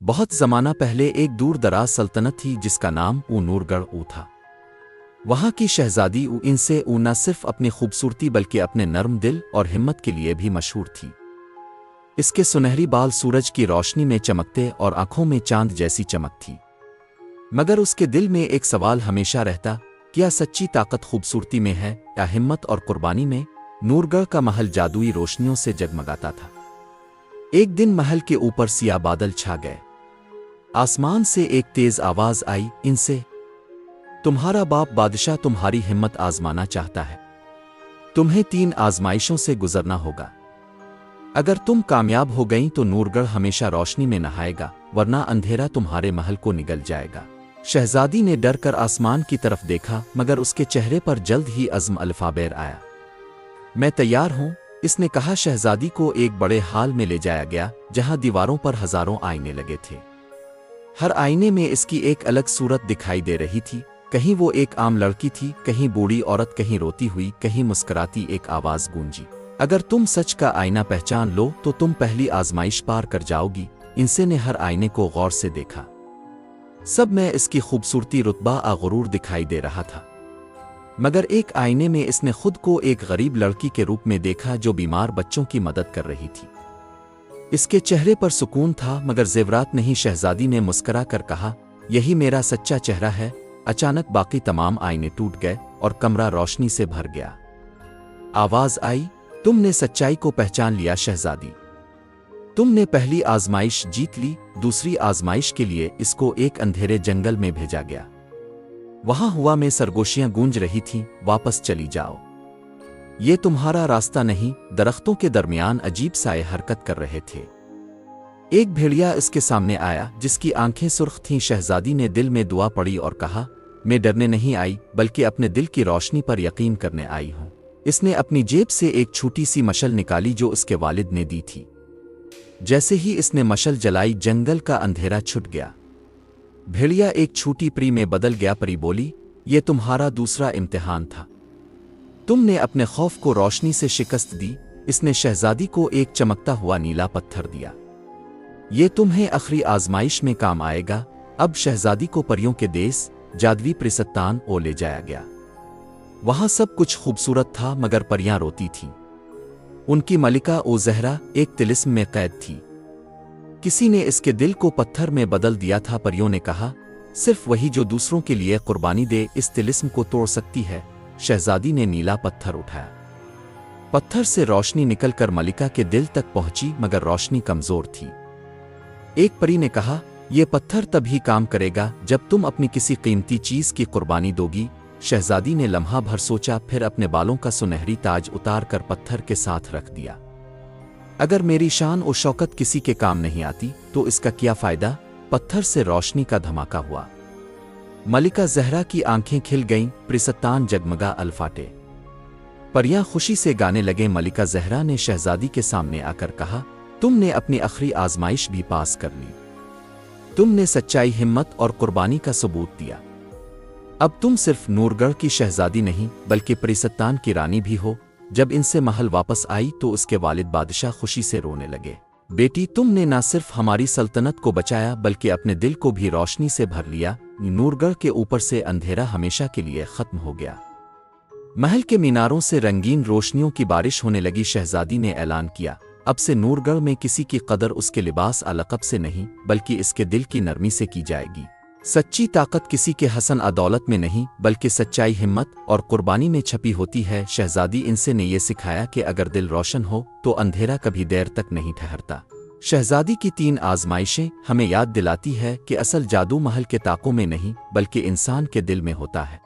بہت زمانہ پہلے ایک دور دراز سلطنت تھی جس کا نام نورگڑھ تھا۔ وہاں کی شہزادی ان سے نہ صرف اپنی خوبصورتی بلکہ اپنے نرم دل اور ہمت کے لیے بھی مشہور تھی۔ اس کے سنہری بال سورج کی روشنی میں چمکتے اور آنکھوں میں چاند جیسی چمک تھی، مگر اس کے دل میں ایک سوال ہمیشہ رہتا، کیا سچی طاقت خوبصورتی میں ہے یا ہمت اور قربانی میں؟ نورگڑھ کا محل جادوئی روشنیوں سے جگمگاتا تھا۔ ایک دن محل کے اوپر سیاہ بادل چھا گئے۔ آسمان سے ایک تیز آواز آئی، ان سے تمہارا باپ بادشاہ تمہاری ہمت آزمانا چاہتا ہے۔ تمہیں 3 آزمائشوں سے گزرنا ہوگا۔ اگر تم کامیاب ہو گئیں تو نورگڑھ ہمیشہ روشنی میں نہائے گا، ورنہ اندھیرا تمہارے محل کو نگل جائے گا۔ شہزادی نے ڈر کر آسمان کی طرف دیکھا، مگر اس کے چہرے پر جلد ہی عزم الفابیر آیا۔ میں تیار ہوں، اس نے کہا۔ شہزادی کو ایک بڑے ہال میں لے جایا گیا جہاں دیواروں پر ہزاروں آئینے لگے تھے۔ ہر آئینے میں اس کی ایک الگ صورت دکھائی دے رہی تھی، کہیں وہ ایک عام لڑکی تھی، کہیں بوڑھی عورت، کہیں روتی ہوئی، کہیں مسکراتی۔ ایک آواز گونجی، اگر تم سچ کا آئینہ پہچان لو تو تم پہلی آزمائش پار کر جاؤ گی۔ انسے نے ہر آئینے کو غور سے دیکھا، سب میں اس کی خوبصورتی رتبہ غرور دکھائی دے رہا تھا، مگر ایک آئینے میں اس نے خود کو ایک غریب لڑکی کے روپ میں دیکھا جو بیمار بچوں کی مدد کر رہی تھی۔ اس کے چہرے پر سکون تھا مگر زیورات نہیں۔ شہزادی نے مسکرا کر کہا، یہی میرا سچا چہرہ ہے۔ اچانک باقی تمام آئینے ٹوٹ گئے اور کمرہ روشنی سے بھر گیا۔ آواز آئی، تم نے سچائی کو پہچان لیا شہزادی، تم نے پہلی آزمائش جیت لی۔ دوسری آزمائش کے لیے اس کو ایک اندھیرے جنگل میں بھیجا گیا۔ وہاں ہوا میں سرگوشیاں گونج رہی تھیں، واپس چلی جاؤ، یہ تمہارا راستہ نہیں۔ درختوں کے درمیان عجیب سائے حرکت کر رہے تھے۔ ایک بھیڑیا اس کے سامنے آیا جس کی آنکھیں سرخ تھیں۔ شہزادی نے دل میں دعا پڑی اور کہا، میں ڈرنے نہیں آئی بلکہ اپنے دل کی روشنی پر یقین کرنے آئی ہوں۔ اس نے اپنی جیب سے ایک چھوٹی سی مشل نکالی جو اس کے والد نے دی تھی۔ جیسے ہی اس نے مشل جلائی، جنگل کا اندھیرا چھٹ گیا۔ بھیڑیا ایک چھوٹی پری میں بدل گیا۔ پری بولی، یہ تمہارا دوسرا امتحان تھا، تم نے اپنے خوف کو روشنی سے شکست دی۔ اس نے شہزادی کو ایک چمکتا ہوا نیلا پتھر دیا، یہ تمہیں آخری آزمائش میں کام آئے گا۔ اب شہزادی کو پریوں کے دیس جادوی پرستان لے جایا گیا۔ وہاں سب کچھ خوبصورت تھا مگر پریاں روتی تھیں۔ ان کی ملکہ زہرا ایک طلسم میں قید تھی، کسی نے اس کے دل کو پتھر میں بدل دیا تھا۔ پریوں نے کہا، صرف وہی جو دوسروں کے لیے قربانی دے اس طلسم کو توڑ سکتی ہے۔ شہزادی نے نیلا پتھر اٹھایا، پتھر سے روشنی نکل کر ملکہ کے دل تک پہنچی مگر روشنی کمزور تھی۔ ایک پری نے کہا، یہ پتھر تب ہی کام کرے گا جب تم اپنی کسی قیمتی چیز کی قربانی دو گی۔ شہزادی نے لمحہ بھر سوچا، پھر اپنے بالوں کا سنہری تاج اتار کر پتھر کے ساتھ رکھ دیا۔ اگر میری شان و شوکت کسی کے کام نہیں آتی تو اس کا کیا فائدہ؟ پتھر سے روشنی کا دھماکہ ہوا، ملکہ زہرا کی آنکھیں کھل گئیں، پرستان جگمگا الفاٹے، پریاں خوشی سے گانے لگیں۔ ملکہ زہرا نے شہزادی کے سامنے آ کر کہا، تم نے اپنی آخری آزمائش بھی پاس کر لی، تم نے سچائی، ہمت اور قربانی کا ثبوت دیا۔ اب تم صرف نورگڑھ کی شہزادی نہیں بلکہ پرستان کی رانی بھی ہو۔ جب ان سے محل واپس آئی تو اس کے والد بادشاہ خوشی سے رونے لگے، بیٹی تم نے نہ صرف ہماری سلطنت کو بچایا بلکہ اپنے دل کو بھی روشنی سے بھر لیا۔ نورگڑھ کے اوپر سے اندھیرا ہمیشہ کے لیے ختم ہو گیا، محل کے میناروں سے رنگین روشنیوں کی بارش ہونے لگی۔ شہزادی نے اعلان کیا، اب سے نورگڑھ میں کسی کی قدر اس کے لباس لقب سے نہیں بلکہ اس کے دل کی نرمی سے کی جائے گی۔ سچی طاقت کسی کے حسن دولت میں نہیں بلکہ سچائی، ہمت اور قربانی میں چھپی ہوتی ہے۔ شہزادی ان سے نے یہ سکھایا کہ اگر دل روشن ہو تو اندھیرا کبھی دیر تک نہیں ٹھہرتا۔ شہزادی کی 3 آزمائشیں ہمیں یاد دلاتی ہے کہ اصل جادو محل کے طاقوں میں نہیں بلکہ انسان کے دل میں ہوتا ہے۔